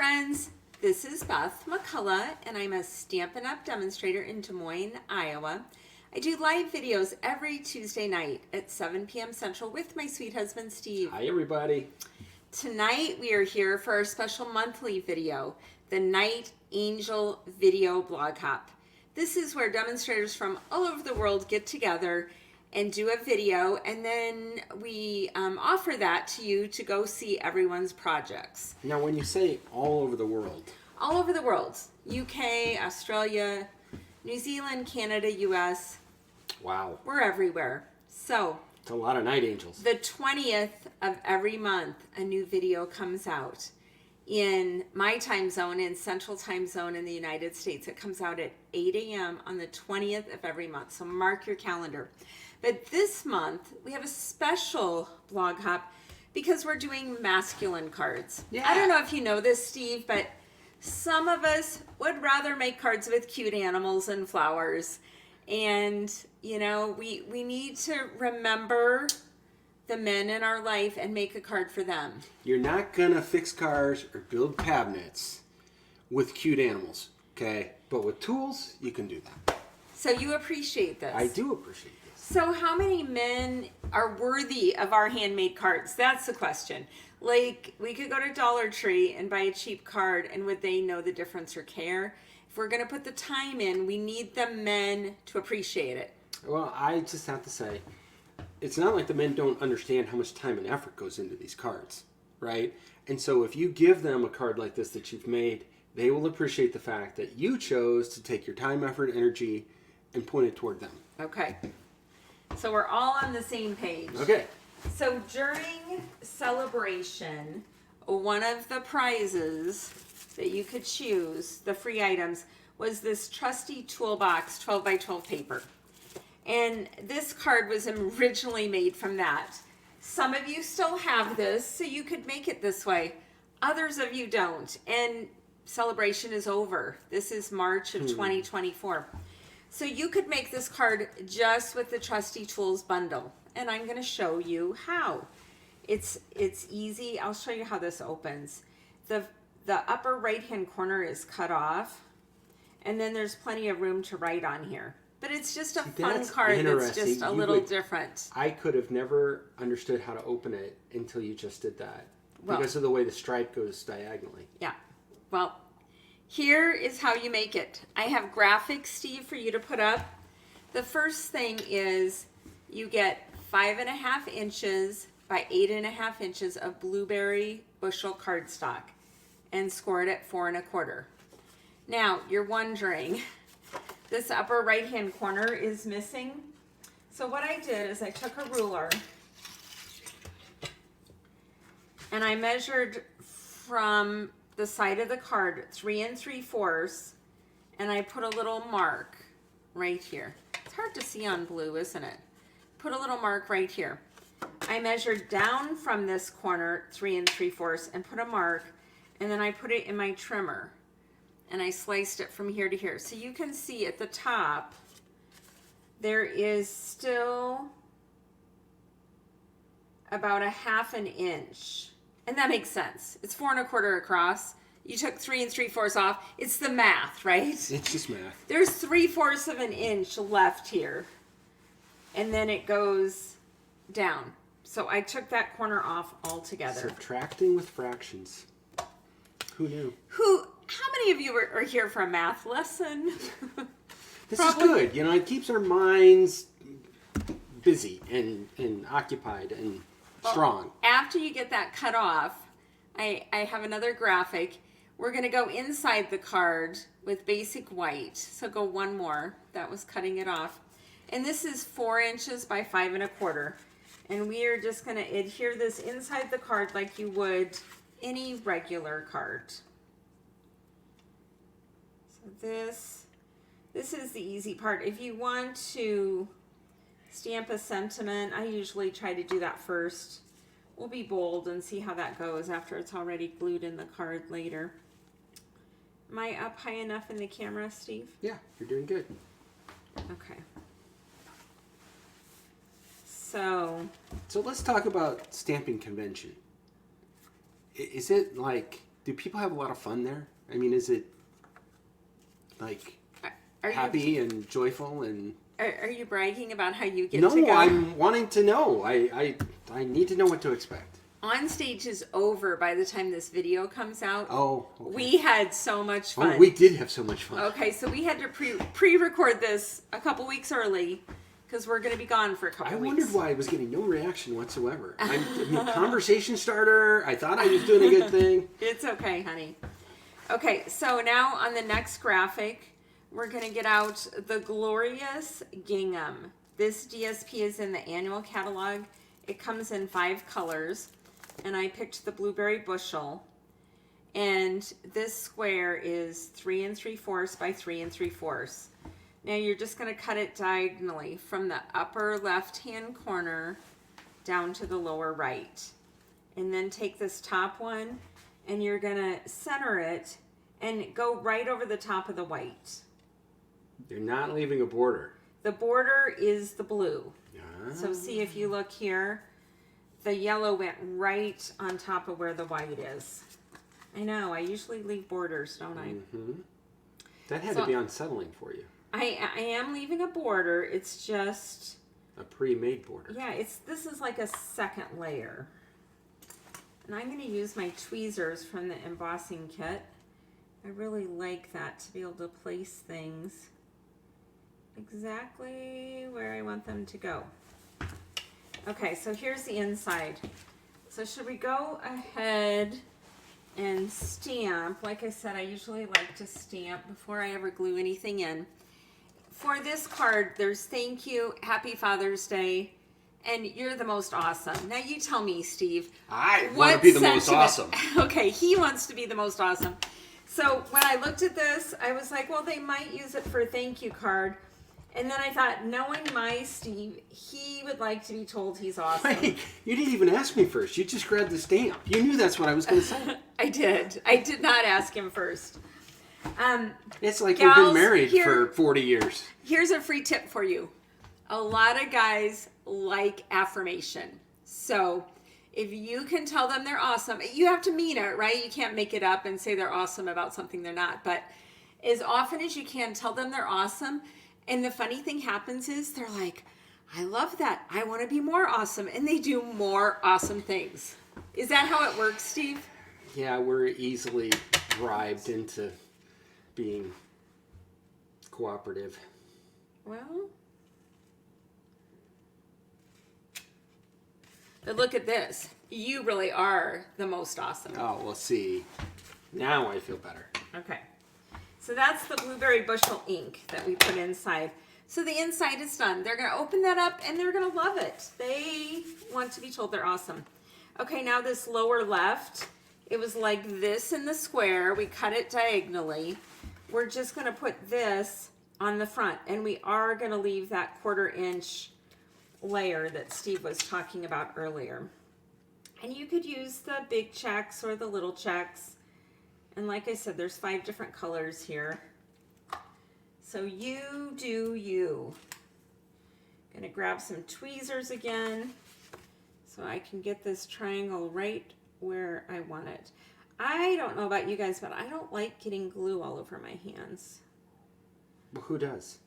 friends, this is Beth McCullough, and I'm a Stampin' Up! Demonstrator in Des Moines, Iowa. I do live videos every Tuesday night at 7 p.m. Central with my sweet husband, Steve. Hi, everybody. Tonight, we are here for our special monthly video, the Night Angel Video Blog Hop. This is where demonstrators from all over the world get together and do a video, and then we offer that to you to go see everyone's projects. Now, when you say all over the world... All over the world. UK, Australia, New Zealand, Canada, US. Wow. We're everywhere. So... It's a lot of night angels. The 20th of every month, a new video comes out. In my time zone, in Central Time Zone in the United States, it comes out at 8 a.m. on the 20th of every month. So mark your calendar. But this month, we have a special blog hop because we're doing masculine cards. Yeah. I don't know if you know this, Steve, but some of us would rather make cards with cute animals and flowers. And, you know, we need to remember the men in our life and make a card for them. You're not going to fix cars or build cabinets with cute animals, okay? But with tools, you can do that. So you appreciate this. I do appreciate this. So how many men are worthy of our handmade cards? That's the question. Like, we could go to Dollar Tree and buy a cheap card, and would they know the difference or care? If we're going to put the time in, we need the men to appreciate it. Well, I just have to say, it's not like the men don't understand how much time and effort goes into these cards, right? And so if you give them a card like this that you've made, they will appreciate the fact that you chose to take your time, effort, energy, and point it toward them. Okay. So we're all on the same page. Okay. So during celebration, one of the prizes that you could choose, the free items, was this Trusty toolbox 12 by 12 paper. And this card was originally made from that. Some of you still have this, so you could make it this way. Others of you don't. And celebration is over. This is March of 2024. So you could make this card just with the Trusty Tools bundle. And I'm going to show you how. It's easy. I'll show you how this opens. The upper right-hand corner is cut off. And then there's plenty of room to write on here. But it's just a fun card that's just a little different. I could have never understood how to open it until you just did that. Well, because of the way the stripe goes diagonally. Yeah. Well, here is how you make it. I have graphics, Steve, for you to put up. The first thing is you get 5.5 inches by 8.5 inches of blueberry bushel cardstock and score it at 4 1/4. Now, you're wondering, this upper right-hand corner is missing. So what I did is I took a ruler and I measured from the side of the card 3 3/4, and I put a little mark right here. It's hard to see on blue, isn't it? Put a little mark right here. I measured down from this corner 3 3/4 and put a mark, and then I put it in my trimmer and I sliced it from here to here. So you can see at the top there is still about 1/2 inch. And that makes sense. It's 4 1/4 across. You took 3 3/4 off. It's the math, right? It's just math. There's 3/4 of an inch left here. And then it goes down. So I took that corner off altogether. Subtracting with fractions. Who knew? How many of you are here for a math lesson? This is good. You know, it keeps our minds busy and occupied and strong. After you get that cut off, I have another graphic. We're going to go inside the card with basic white. So go one more. That was cutting it off. And this is 4 inches by 5 1/4. And we are just going to adhere this inside the card like you would any regular card. So this is the easy part. If you want to stamp a sentiment, I usually try to do that first. We'll be bold and see how that goes after it's already glued in the card later. Am I up high enough in the camera, Steve? Yeah, you're doing good. Okay. So let's talk about stamping convention. Is it like do people have a lot of fun there? I mean, is it like happy and joyful and? Are you bragging about how you get No, to go? I'm wanting to know. I need to know what to expect. On stage is over by the time this video comes out. Oh, okay. We had so much fun. Oh, we did have so much fun. Okay, so we had to pre-record this a couple weeks early because we're going to be gone for a couple I weeks. wondered why I was getting no reaction whatsoever. I mean, conversation starter. I thought I was doing a good thing. It's okay, honey. Okay, so now on the next graphic, we're going to get out the Glorious Gingham. This DSP is in the annual catalog. It comes in 5 colors. And I picked the Blueberry Bushel. And this square is 3 3/4 by 3 3/4. Now you're just going to cut it diagonally from the upper left-hand corner down to the lower right. And then take this top one and you're going to center it and go right over the top of the white. You're not leaving a border. The border is the blue. Ah. So see if you look here. The yellow went right on top of where the white is. I know, I usually leave borders, don't I? Mm-hmm. That had to be unsettling for you. I am leaving a border. It's just a pre-made border. Yeah, this is like a second layer. And I'm going to use my tweezers from the embossing kit. I really like that to be able to place things exactly where I want them to go. Okay, so here's the inside. So should we go ahead and stamp? Like I said, I usually like to stamp before I ever glue anything in. For this card, there's thank you, happy Father's Day, and you're the most awesome. Now you tell me, Steve. I want to be the most awesome. Okay, he wants to be the most awesome. So when I looked at this, I was like, well, they might use it for a thank you card. And then I thought, knowing my Steve, he would like to be told he's awesome. Wait, you didn't even ask me first. You just grabbed the stamp. You knew that's what I was going to say. I did. I did not ask him first. It's like gals, we've been married for 40 years. Here's a free tip for you. A lot of guys like affirmation. So if you can tell them they're awesome, you have to mean it, right? You can't make it up and say they're awesome about something they're not. But as often as you can, tell them they're awesome. And the funny thing happens is they're like, I love that. I want to be more awesome. And they do more awesome things. Is that how it works, Steve? Yeah, we're easily bribed into being cooperative. Well, but look at this. You really are the most awesome. Oh, we'll see. Now I feel better. Okay. So that's the Blueberry Bushel ink that we put inside. So the inside is done. They're going to open that up and they're going to love it. They want to be told they're awesome. Okay, now this lower left, it was like this in the square. We cut it diagonally. We're just going to put this on the front, and we are going to leave that 1/4 inch layer that Steve was talking about earlier. And you could use the big checks or the little checks. And like I said, there's 5 different colors here. So you do you. Gonna grab some tweezers again so I can get this triangle right where I want it. I don't know about you guys, but I don't like getting glue all over my hands. Well, who does?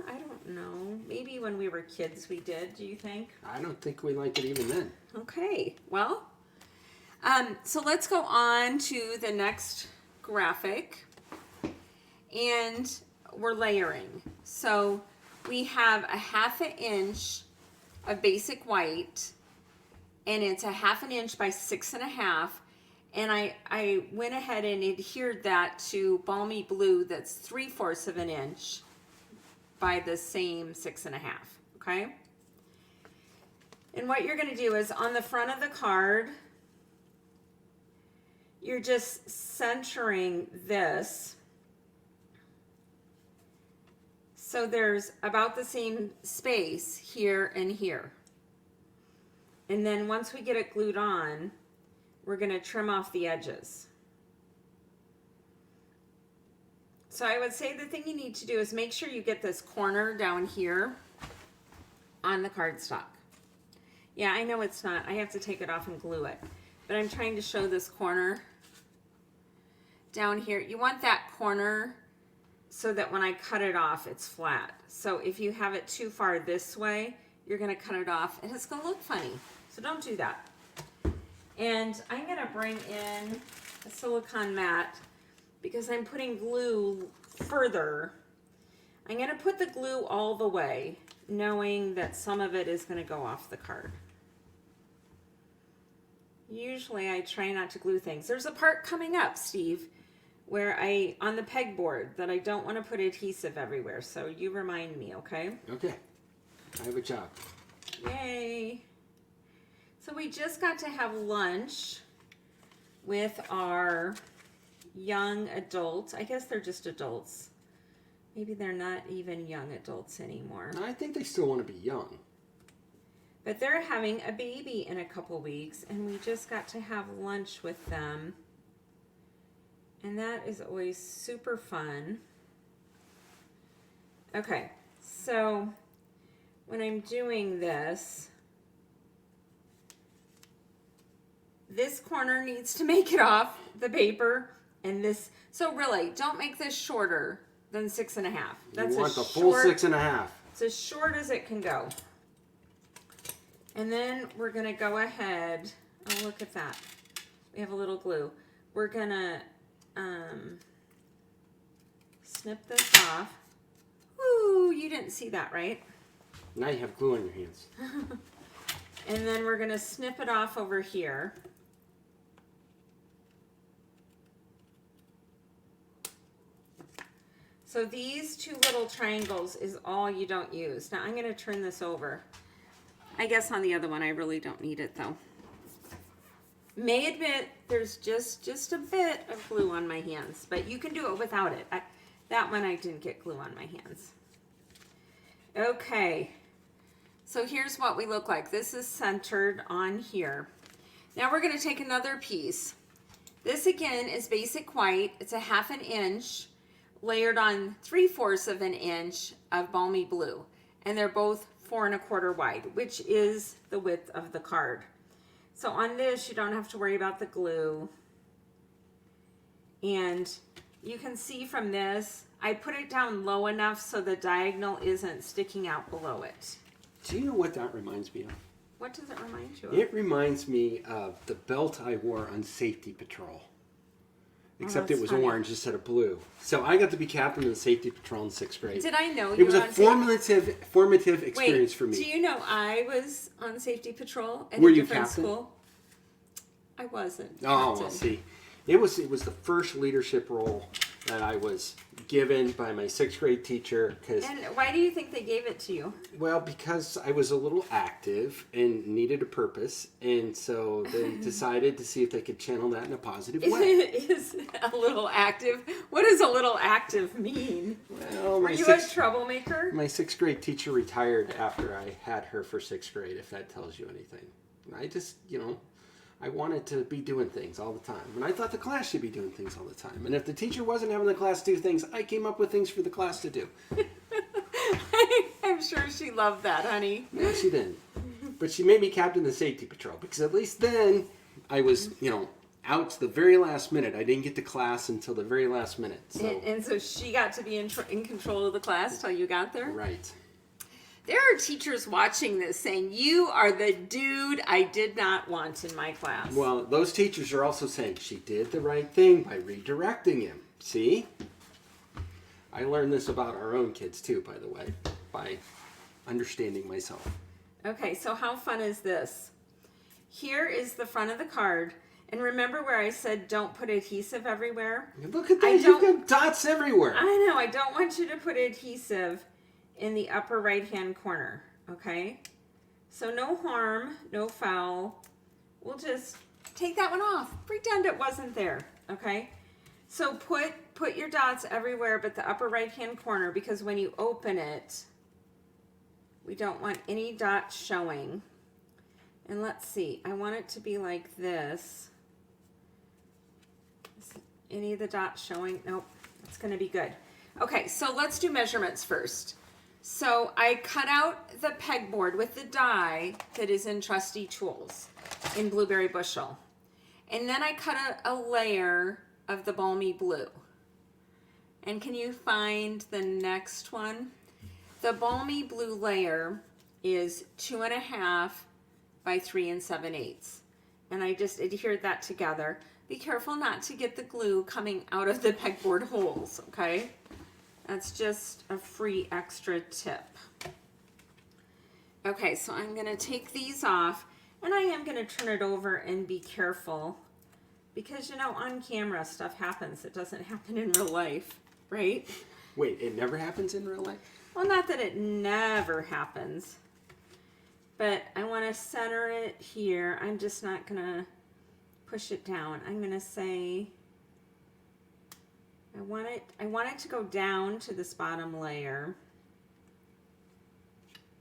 I don't know. Maybe when we were kids we did, do you think? I don't think we liked it even then. Okay, well, so let's go on to the next graphic, and we're layering. So we have a 1/2 inch of basic white, and it's a 1/2 inch by 6.5, and I went ahead and adhered that to balmy blue that's 3/4 of an inch by the same 6.5, okay? And what you're going to do is on the front of the card, you're just centering this. So there's about the same space here and here. And then once we get it glued on, we're going to trim off the edges. So I would say the thing you need to do is make sure you get this corner down here on the cardstock. Yeah, I know it's not. I have to take it off and glue it. But I'm trying to show this corner down here, you want that corner so that when I cut it off, it's flat. So if you have it too far this way, you're gonna cut it off and it's gonna look funny. So don't do that. And I'm gonna bring in a silicone mat because I'm putting glue further. I'm gonna put the glue all the way, knowing that some of it is gonna go off the card. Usually I try not to glue things. There's a part coming up, Steve, where on the pegboard that I don't want to put adhesive everywhere. So you remind me, okay? Okay. I have a job. Yay. So we just got to have lunch with our young adult. I guess they're just adults. Maybe they're not even young adults anymore. I think they still want to be young. But they're having a baby in a couple weeks, and we just got to have lunch with them. And that is always super fun. Okay, so when I'm doing this corner needs to make it off the paper, and this, so really, don't make this shorter than 6.5. That's you want the full 6.5. It's as short as it can go. And then we're gonna go ahead, oh look at that. We have a little glue. We're gonna snip this off. Ooh, you didn't see that, right? Now you have glue on your hands. And then we're gonna snip it off over here. So these two little triangles is all you don't use. Now I'm gonna turn this over. I guess on the other one, I really don't need it though. May admit there's just a bit of glue on my hands, but you can do it without it. That one I didn't get glue on my hands. Okay, so here's what we look like. This is centered on here. Now we're gonna take another piece. This again is basic white. It's a 1/2 inch layered on 3/4 of an inch of balmy blue. And they're both 4 1/4 wide, which is the width of the card. So on this, you don't have to worry about the glue. And you can see from this, I put it down low enough so the diagonal isn't sticking out below it. Do you know what that reminds me of? What does it remind you of? It reminds me of the belt I wore on safety patrol. Except it was funny. orange instead of blue. So I got to be captain of the safety patrol in 6th grade. Did I know you It was were a on formative experience for me. Do you know I was on safety patrol at Were a you different captain? school? I wasn't. Oh, captain. well, see. It was the first leadership role that I was given by my 6th grade teacher. And why do you think they gave it to you? Well, because I was a little active and needed a purpose, and so they decided to see if they could channel that in a positive way. Is a little active? What does a little active mean? Well, Were you a troublemaker? My 6th grade teacher retired after I had her for 6th grade, if that tells you anything. I just, I wanted to be doing things all the time. And I thought the class should be doing things all the time. And if the teacher wasn't having the class do things, I came up with things for the class to do. I'm sure she loved that, honey. No, she didn't. But she made me captain of the safety patrol. Because at least then I was, out to the very last minute. I didn't get to class until the very last minute. So. And so she got to be in control of the class till you got there? Right. There are teachers watching this saying, you are the dude I did not want in my class. Well, those teachers are also saying she did the right thing by redirecting him. See? I learned this about our own kids too, by the way, by understanding myself. Okay, so how fun is this? Here is the front of the card. And remember where I said don't put adhesive everywhere? Look at that. You've got dots everywhere. I know. I don't want you to put adhesive in the upper right-hand corner, okay? So no harm, no foul. We'll just take that one off. Pretend it wasn't there, okay? So put your dots everywhere but the upper right-hand corner, because when you open it, we don't want any dots showing. And let's see, I want it to be like this. Is any of the dots showing? Nope, it's gonna be good. Okay, so let's do measurements first. So I cut out the pegboard with the die that is in Trusty Tools in Blueberry Bushel. And then I cut a layer of the balmy blue. And can you find the next one? The balmy blue layer is 2.5 by 3 7/8. And I just adhered that together. Be careful not to get the glue coming out of the pegboard holes, okay? That's just a free extra tip. Okay, so I'm gonna take these off, and I am gonna turn it over and be careful, because you know, on camera stuff happens. It doesn't happen in real life, right? Wait, it never happens in real life? Well, not that it never happens, but I wanna center it here. I'm just not gonna push it down. I'm gonna say, I want it to go down to this bottom layer.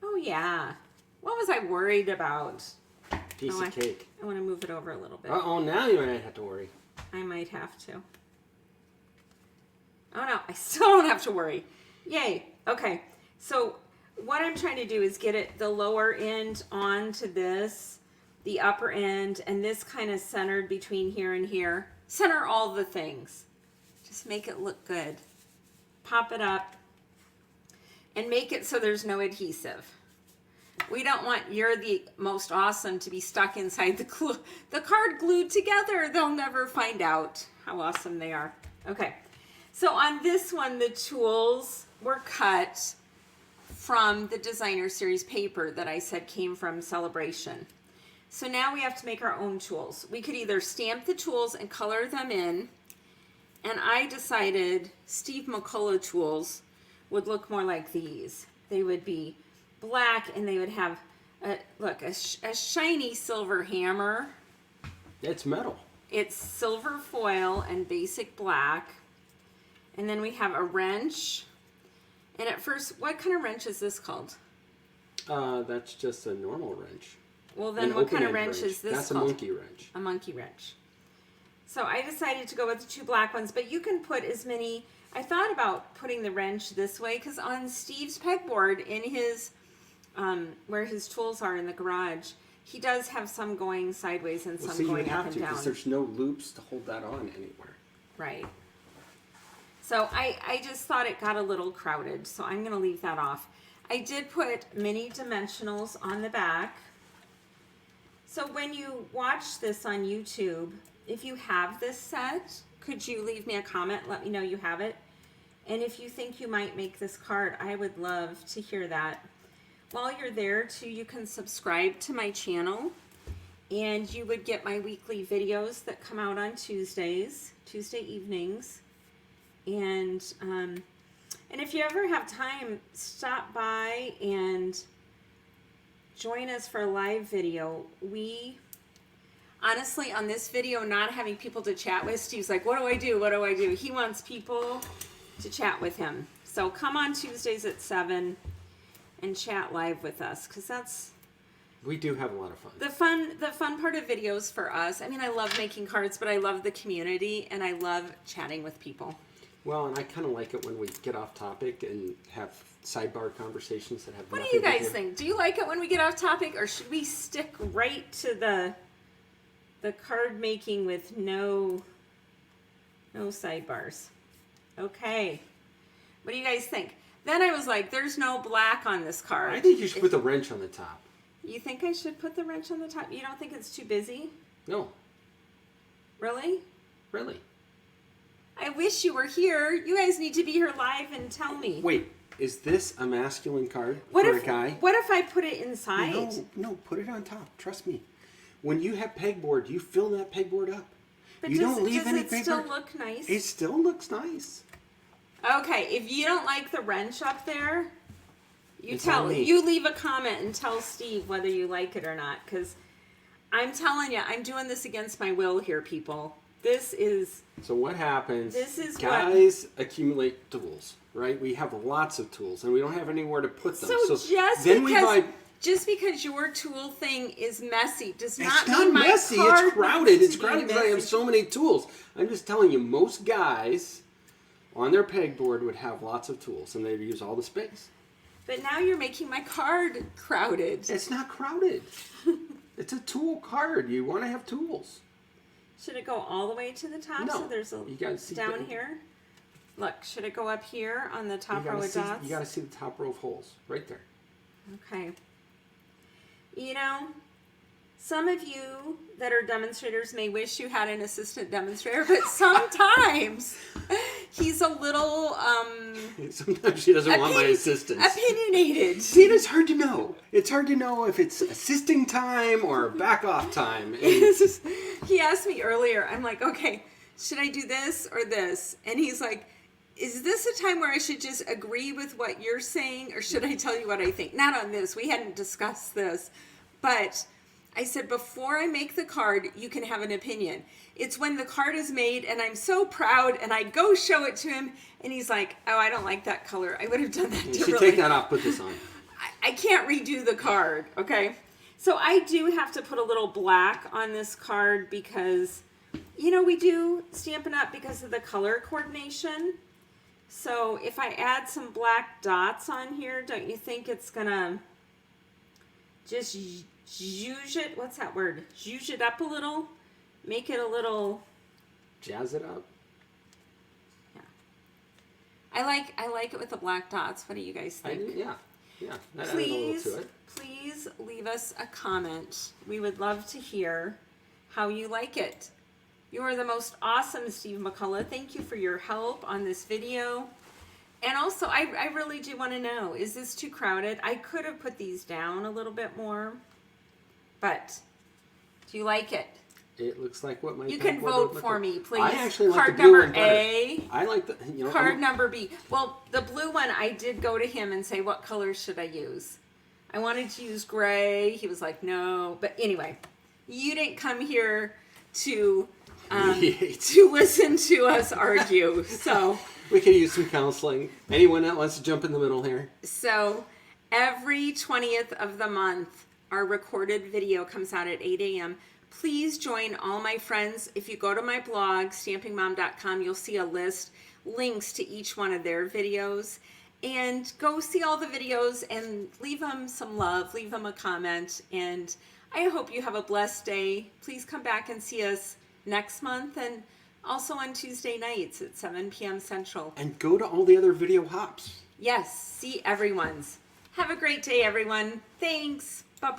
Oh yeah. What was I worried about? Piece of cake. I want to move it over a little bit. Uh-oh, now you might have to worry. I might have to. Oh no, I still don't have to worry. Yay. Okay. So what I'm trying to do is get it, the lower end onto this, the upper end, and this kind of centered between here and here. Center all the things. Just make it look good. Pop it up and make it so there's no adhesive. We don't want You're the Most Awesome to be stuck inside the card glued together. They'll never find out how awesome they are. Okay, so on this one, the tools were cut from the Designer Series paper that I said came from Celebration. So now we have to make our own tools. We could either stamp the tools and color them in, and I decided Steve McCullough tools would look more like these. They would be black, and they would have a shiny silver hammer. It's metal. It's silver foil and basic black. And then we have a wrench. And at first, what kind of wrench is this called? That's just a normal wrench. Well, then what kind of wrench is this That's called? a monkey wrench. A monkey wrench. So I decided to go with the two black ones, but you can put as many. I thought about putting the wrench this way because on Steve's pegboard in his, where his tools are in the garage, he does have some going sideways and some going up and down. Because there's no loops to hold that on anywhere. Right. So I just thought it got a little crowded, so I'm going to leave that off. I did put mini dimensionals on the back. So when you watch this on YouTube, if you have this set, could you leave me a comment? Let me know you have it. And if you think you might make this card, I would love to hear that. While you're there, too, you can subscribe to my channel. And you would get my weekly videos that come out on Tuesday evenings. And if you ever have time, stop by and join us for a live video. We, honestly, on this video, not having people to chat with, Steve's like, what do I do? What do I do? He wants people to chat with him. So come on Tuesdays at 7 and chat live with us, because that's... We do have a lot of fun. The fun part of videos for us, I mean, I love making cards, but I love the community, and I love chatting with people. Well, and I kind of like it when we get off topic and have sidebar conversations that have What nothing do you to guys think? Do you like it when we get off topic, or should we stick right to the card making with no sidebars? Okay. What do you guys think? Then I was like, there's no black on this card. I think you should put the wrench on the top. You think I should put the wrench on the top? You don't think it's too busy? No. Really? Really? I wish you were here. You guys need to be here live and tell me. Wait, is this a masculine card for a guy? What if I put it inside? No, put it on top. Trust me. When you have pegboard, you fill that pegboard up. But you don't leave any does pegboard. it still look nice? It still looks nice. Okay, if you don't like the wrench up there, you leave a comment and tell Steve whether you like it or not, because I'm telling you, I'm doing this against my will here, people. So what happens? Guys accumulate tools, right? We have lots of tools, and we don't have anywhere to put them. So just because your tool thing is messy does not mean my messy. Card it's crowded. It's crowded messy. because I have so many tools. I'm just telling you, most guys on their pegboard would have lots of tools, and they'd use all the space. But now you're making my card crowded. It's not crowded. It's a tool card. You want to have tools. Should it go all the way to the top? No, So there's a you gotta see down here. Look, should it go up here on the top row of dots? You gotta see the top row of holes right there. Okay. You know, some of you that are demonstrators may wish you had an assistant demonstrator, but sometimes he's a little Sometimes she doesn't want my assistance. opinionated. See, it's hard to know. It's hard to know if it's assisting time or back off time. He asked me earlier, I'm like, okay, should I do this or this? And he's like, is this a time where I should just agree with what you're saying, or should I tell you what I think? Not on this. We hadn't discussed this. But I said, before I make the card, you can have an opinion. It's when the card is made and I'm so proud and I go show it to him and he's like, oh, I don't like that color. I would have done that You differently. should take that off, put this on. I can't redo the card, okay? So I do have to put a little black on this card because, you know, we do Stampin' Up! Because of the color coordination. So if I add some black dots on here, don't you think it's gonna just zhuzh it? What's that word? Zhuzh it up a little? Make it a little... Jazz it up. Yeah. I like it with the black dots. What do you guys think? Yeah. That added a little to it. Please leave us a comment. We would love to hear how you like it. You are the most awesome, Steve McCullough. Thank you for your help on this video. And also, I really do want to know, is this too crowded? I could have put these down a little bit more, but do you like it? It looks like what my You can vote for me, please. I actually like Card the blue number one better. A. I like the, you know. Card number B. Well, the blue one, I did go to him and say, what colors should I use? I wanted to use gray. He was like, no. But anyway, you didn't come here to listen to us argue. So we could use some counseling. Anyone that wants to jump in the middle here. So every 20th of the month, our recorded video comes out at 8 a.m. Please join all my friends. If you go to my blog, stampingmom.com, you'll see a list, links to each one of their videos. And go see all the videos and leave them some love, leave them a comment. And I hope you have a blessed day. Please come back and see us next month and also on Tuesday nights at 7 p.m. Central. And go to all the other video hops. Yes, see everyone's. Have a great day, everyone. Thanks. Bye-bye.